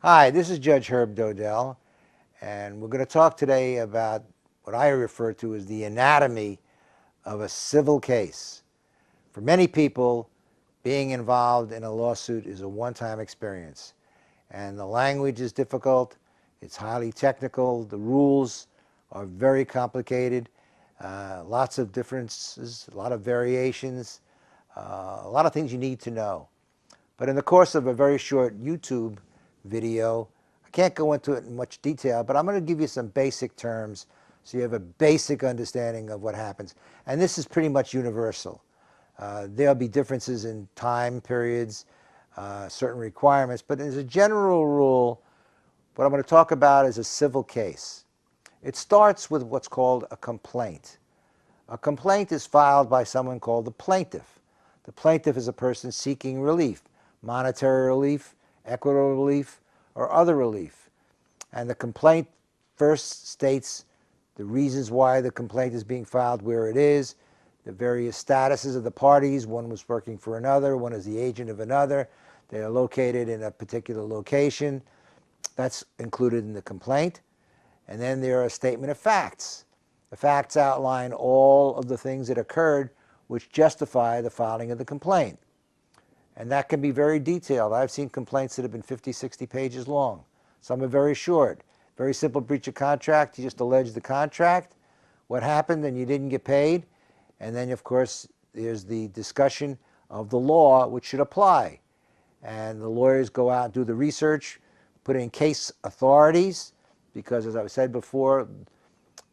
Hi, this is Judge Dodell, and we're going to talk today about what I refer to as the anatomy of a civil case. For many people, being involved in a lawsuit is a one-time experience, and the language is difficult, it's highly technical, the rules are very complicated, lots of differences, a lot of variations, a lot of things you need to know. But in the course of a very short YouTube video, I can't go into it in much detail, but I'm going to give you some basic terms so you have a basic understanding of what happens. And this is pretty much universal. There'll be differences in time periods, certain requirements, but as a general rule, what I'm going to talk about is a civil case. It starts with what's called a complaint. A complaint is filed by someone called the plaintiff. The plaintiff is a person seeking relief, monetary relief, equitable relief, or other relief. And the complaint first states the reasons why the complaint is being filed, where it is, the various statuses of the parties. One was working for another, one is the agent of another. They are located in a particular location. That's included in the complaint. And then there are a statement of facts. The facts outline all of the things that occurred which justify the filing of the complaint. And that can be very detailed. I've seen complaints that have been 50, 60 pages long. Some are very short. Very simple breach of contract. You just allege the contract, what happened, and you didn't get paid. And then, of course, there's the discussion of the law which should apply. And the lawyers go out and do the research, put in case authorities, because as I've said before,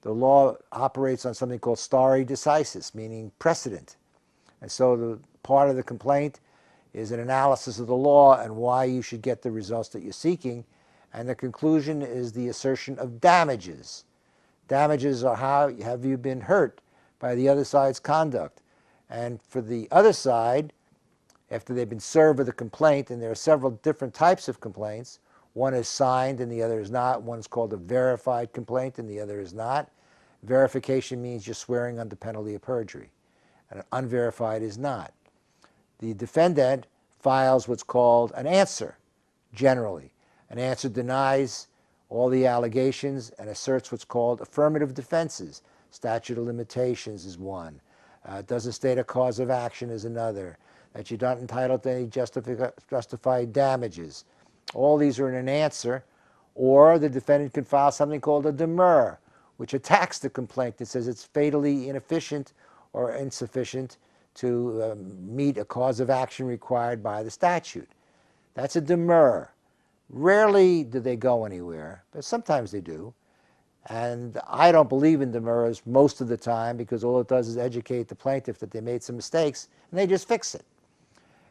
the law operates on something called stare decisis, meaning precedent. And so the part of the complaint is an analysis of the law and why you should get the results that you're seeking. And the conclusion is the assertion of damages. Damages are how have you been hurt by the other side's conduct. And for the other side, after they've been served with a complaint, and there are several different types of complaints, one is signed and the other is not. One is called a verified complaint and the other is not. Verification means you're swearing under penalty of perjury, and unverified is not. The defendant files what's called an answer, generally. An answer denies all the allegations and asserts what's called affirmative defenses. Statute of limitations is one. Doesn't state a cause of action is another. That you're not entitled to any justified damages. All these are in an answer. Or the defendant can file something called a demur, which attacks the complaint. It says it's fatally inefficient or insufficient to meet a cause of action required by the statute. That's a demur. Rarely do they go anywhere, but sometimes they do. And I don't believe in demurs most of the time because all it does is educate the plaintiff that they made some mistakes and they just fix it.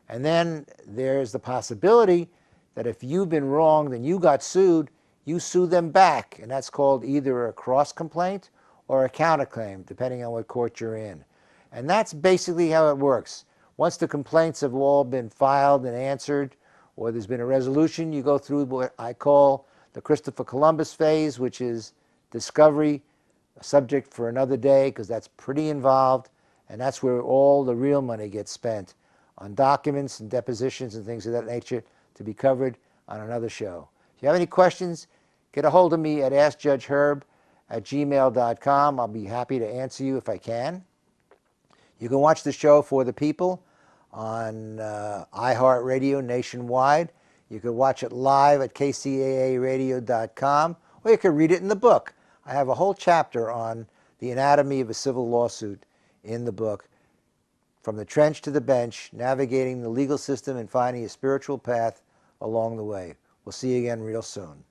And then there's the possibility that if you've been wronged and you got sued, you sue them back. And that's called either a cross complaint or a counterclaim, depending on what court you're in. And that's basically how it works. Once the complaints have all been filed and answered, or there's been a resolution, you go through what I call the Christopher Columbus phase, which is discovery, a subject for another day, because that's pretty involved, and that's where all the real money gets spent on documents and depositions and things of that nature to be covered on another show. If you have any questions, get a hold of me at askjudgeherb@gmail.com. I'll be happy to answer you if I can. You can watch the show For the People on iHeartRadio nationwide. You can watch it live at kcaaradio.com, or you can read it in the book. I have a whole chapter on the anatomy of a civil lawsuit in the book, From the Trench to the Bench, Navigating the Legal System and Finding a Spiritual Path Along the Way. We'll see you again real soon.